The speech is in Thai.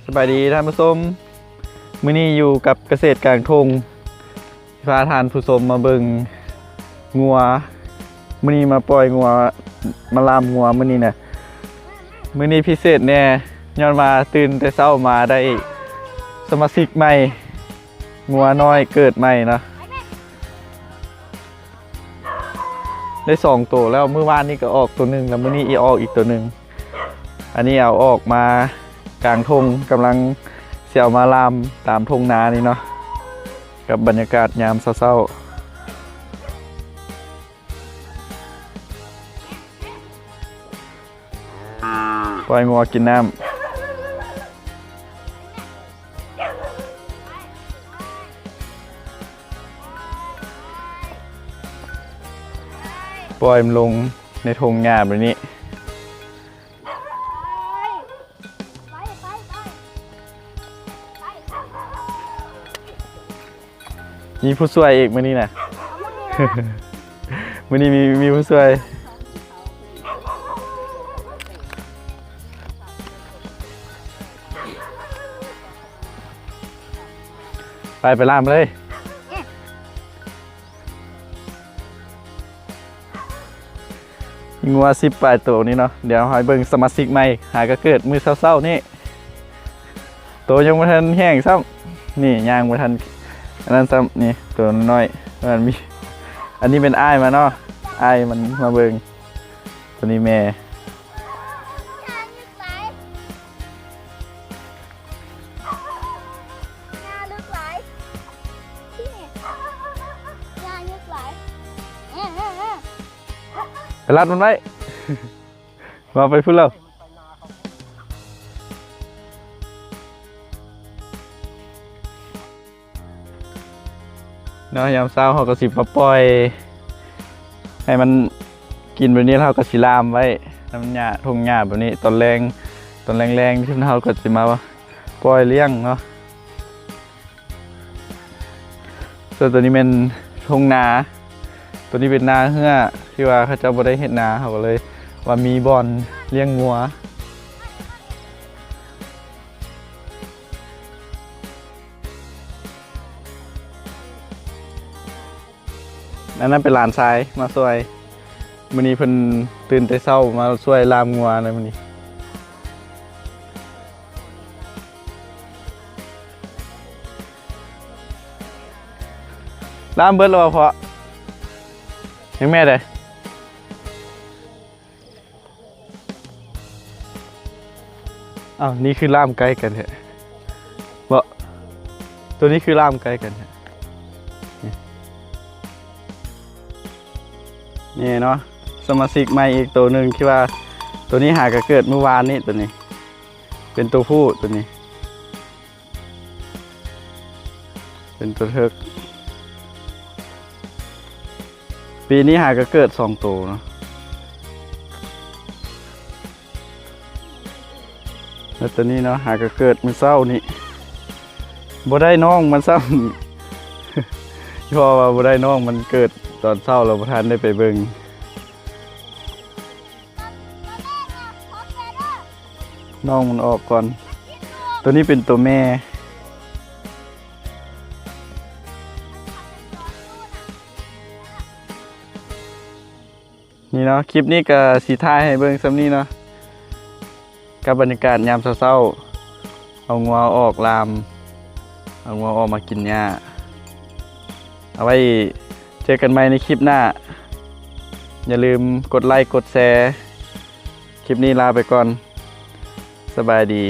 สบายดีท่านผู้ชมมื้อนี้อยู่กับเกษตรกลางทงพาท่านผู้ชมมาเบิ่งงัวมื้อนี้มาปล่อยงัวมาลามงัวมื้อนี้น่ะมื้อนี้พิเศษแน่ย้อนมาตื่นแต่เช้ามาได้สมาชิกใหม่งัวน้อยเกิดใหม่เนาะได้2ตัวแล้วมื้อวานนี้ก็ออกตัวนึงแล้วมื้อนี้ออกอีกตัวนึงอันนี้เอาออกมากลางทงกำลังเสี่ยวมาลามตามทงนานี่เนาะกับบรรยากาศยามเช้าๆปล่อยงัวกินน้ำปล่อยมันลงในทงหญ้าแบบนี้มีผู้ช่วยอีกมื้อนี้นะ มื้อนี้มีผู้ช่วยไปล่ามเลยงัว10 ปลายตัวนี้เนาะเดี๋ยวให้เบิ่งสมาชิกใหม่หาก็เกิดมือเศร้าๆนี่ตัวยังบ่ทันแห้งซ้ำนี่ย่างบ่ทันอันนั้นซ้ำนี่ตัวน้อยมันมีอันนี้เป็นอ้ายมาเนาะอ้ายมันมาเบิ่งตัวนี้แม่ไปรัดมันไว้ มาไปพูดแล้วเนาะยามเช้าเขาก็สิมาปล่อยให้มันกินแบบนี้เราก็สิลามไว้น้ำหญ้าทงหญ้าแบบนี้ตอนแรงที่เราก็สิมาปล่อยเลี้ยงเนาะส่วนตัวนี้เป็นทงนาตัวนี้เป็นนาเฮือที่ว่าเขาจะบ่ได้เฮ็ดนาเขาก็เลยว่ามีบ่อนเลี้ยงงัวนั่นเป็นหลานชายมาช่วยมื้อนี้เพิ่นตื่นแต่เช้ามาช่วยลามงัวในมื้อนี้ลามเบิดแล้วบ่พอยังแม่ได้อ้าวนี่คือล่ามใกล้กันเหรอบ่ตัวนี้คือล่ามใกล้กันเหรอนี่เนาะสมาชิกใหม่อีกตัวหนึ่งที่ว่าตัวนี้หากเกิดเมื่อวานนี้ตัวนี้เป็นตัวผู้ตัวนี้เป็นตัวเทิกปีนี้หากเกิด2 ตัวเนาะแล้วตัวนี้เนาะหากเกิดมื้อเช้านี้บ่ได้น้องมันซ้ำ เพราะว่าบ่ได้น้องมันเกิดตอนเช้าเราบ่ทันได้ไปเบิ่งน้องมันออกก่อนตัวนี้เป็นตัวแม่นี่เนาะคลิปนี้ก็สีท้ายให้เบิ่งซ้ำนี้เนาะกับบรรยากาศยามเช้าๆเอางัวออกลามเอางัวออกมากินหญ้าเอาไว้เจอกันใหม่ในคลิปหน้าอย่าลืมกดไลค์กดแชร์คลิปนี้ลาไปก่อนสบายดี